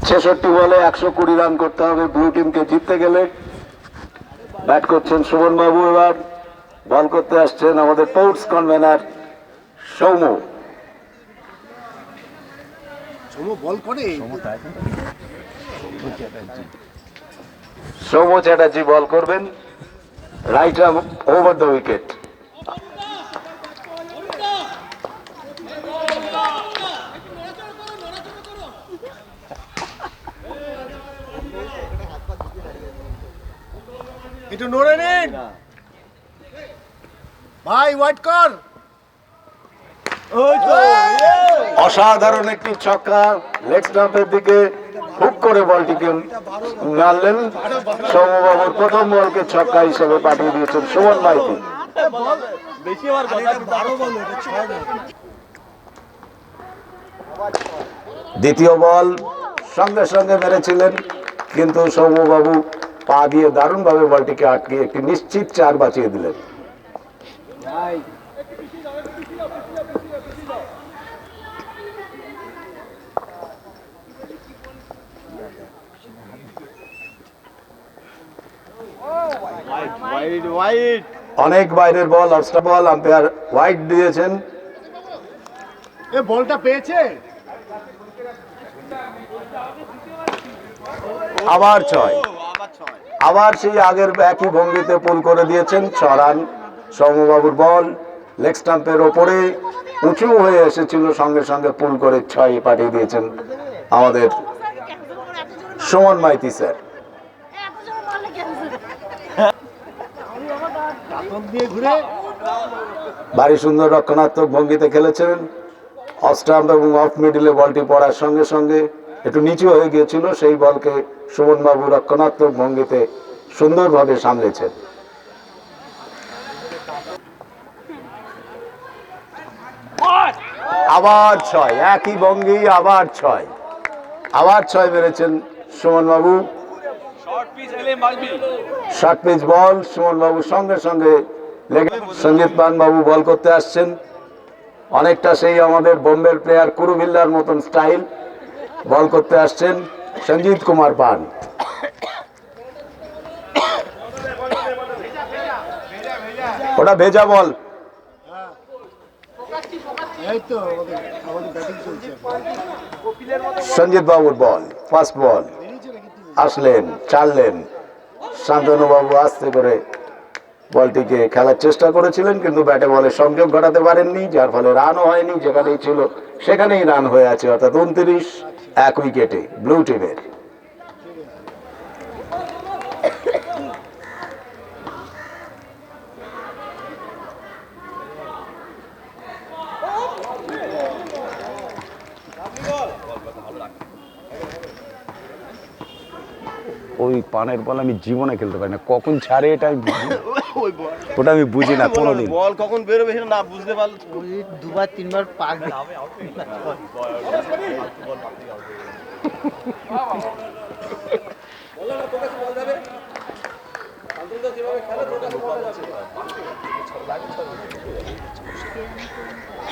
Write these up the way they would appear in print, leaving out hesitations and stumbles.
ছেষট্টি বলে 120 রান করতে হবে ব্লু টিমকে জিততে গেলে। ব্যাট করছেন সুমন বাবু, এবার বল করতে আসছেন আমাদের স্পোর্টস কনভেনার সৌম্য। সৌম্য চ্যাটার্জি বল করবেন, right arm over the wicket. একটু নড়ে নিন ভাই, ওয়াইড কর। অসাধারণ একটি ছক্কা, লেগ স্টাম্পের দিকে হুক করে বলটিকে মারলেন। সৌম্যবাবুর প্রথম বলকে ছক্কা হিসেবে পাঠিয়ে দিয়েছেন সুমন মাইতি। দ্বিতীয় বল সঙ্গে সঙ্গে মেরেছিলেন, কিন্তু সৌম্যবাবু পা দিয়ে দারুণভাবে বলটিকে আটকে একটি নিশ্চিত 4 বাঁচিয়ে দিলেন। অনেক বাইরের বল, অফস্টার বল, আম্পায়ার ওয়াইড দিয়েছেন। এ বলটা পেয়েছে, আবার 6, আবার সেই আগের একই ভঙ্গিতে পুল করে দিয়েছেন। 6 রান। সৌম্যবাবুর বল লেগ স্টাম্পের ওপরে উঁচু হয়ে এসেছিল, সঙ্গে সঙ্গে পুল করে 6 পাঠিয়ে দিয়েছেন আমাদের সুমন মাইতি স্যার। ভারী সুন্দর রক্ষণাত্মক ভঙ্গিতে খেলেছেন। অফ স্টাম্প এবং অফ মিডিলে বলটি পড়ার সঙ্গে সঙ্গে একটু নিচু হয়ে গিয়েছিল, সেই বলকে সুমন বাবু রক্ষণাত্মক ভঙ্গিতে সুন্দরভাবে সামলেছেন। আবার 6, একই ভঙ্গি, আবার 6, আবার 6 মেরেছেন সুমন বাবু। শর্ট পিচ বল, সুমন বাবু সঙ্গে সঙ্গে সঞ্জিত পান বাবু বল করতে আসছেন। অনেকটা সেই আমাদের বোম্বের প্লেয়ার কুরুভিল্লার মতন স্টাইল, বল করতে আসছেন সঞ্জিত কুমার পান। ওটা ভেজা বল। সঞ্জিত বাবুর বল, ফার্স্ট বল। আসলেন, ছাড়লেন, শান্তনু বাবু আস্তে করে বলটিকে খেলার চেষ্টা করেছিলেন, কিন্তু ব্যাটে বলে সংযোগ ঘটাতে পারেননি, যার ফলে রানও হয়নি। যেখানেই ছিল সেখানেই রান হয়ে আছে, অর্থাৎ 29, 1 উইকেটে ব্লু টিমের। ওই পানের বল আমি জীবনে খেলতে পারি না, কখন ছাড়ে এটা আমি বুঝি, ওটা আমি বুঝি না কোনোদিন। বল কখন বেরোবে সেটা না বুঝতে পারলে দুবার তিনবার পাক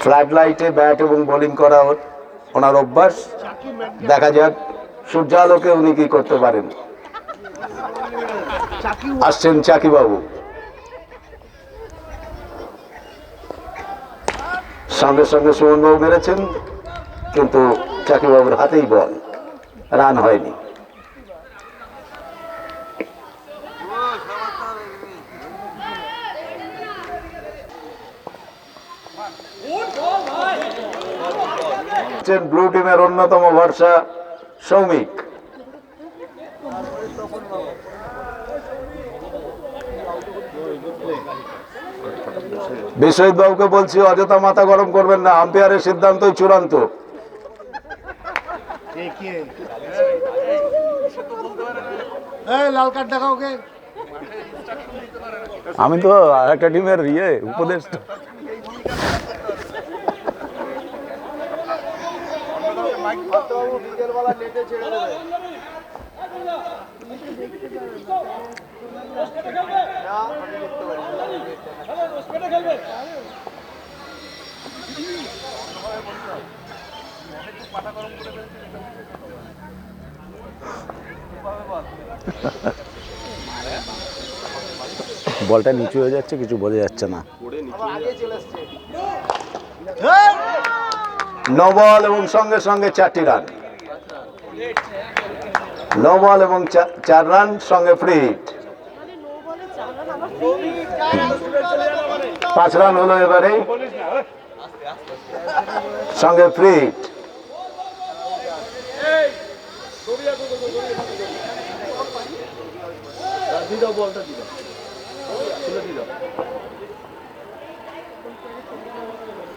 ফ্ল্যাট লাইটে ব্যাট এবং বোলিং করা ওনার অভ্যাস। দেখা যাক সূর্যালোকে উনি কি করতে পারেন। আসছেন চাকি বাবু, সঙ্গে সঙ্গে সুমন বাবু মেরেছেন, কিন্তু চাকি বাবুর হাতেই বল, রান হয়নি। ব্লু টিমের অন্যতম ভরসা সৌমিক। বিশ্বজিৎ বাবুকে বলছি অযথা মাথা গরম করবেন না, আম্পায়ারের সিদ্ধান্তই চূড়ান্ত। লাল কার্ড দেখাও ওকে। আমি তো একটা টিমের উপদেশ। বলটা নিচু হয়ে যাচ্ছে, কিছু বোঝা যাচ্ছে না। নো বল এবং সঙ্গে সঙ্গে 4টি রান। নো বল এবং 4 রান, সঙ্গে ফ্রি হিট। 5 রান হলো এবারে, সঙ্গে ফ্রি হিট। বলটা দিল, তুলে দিল।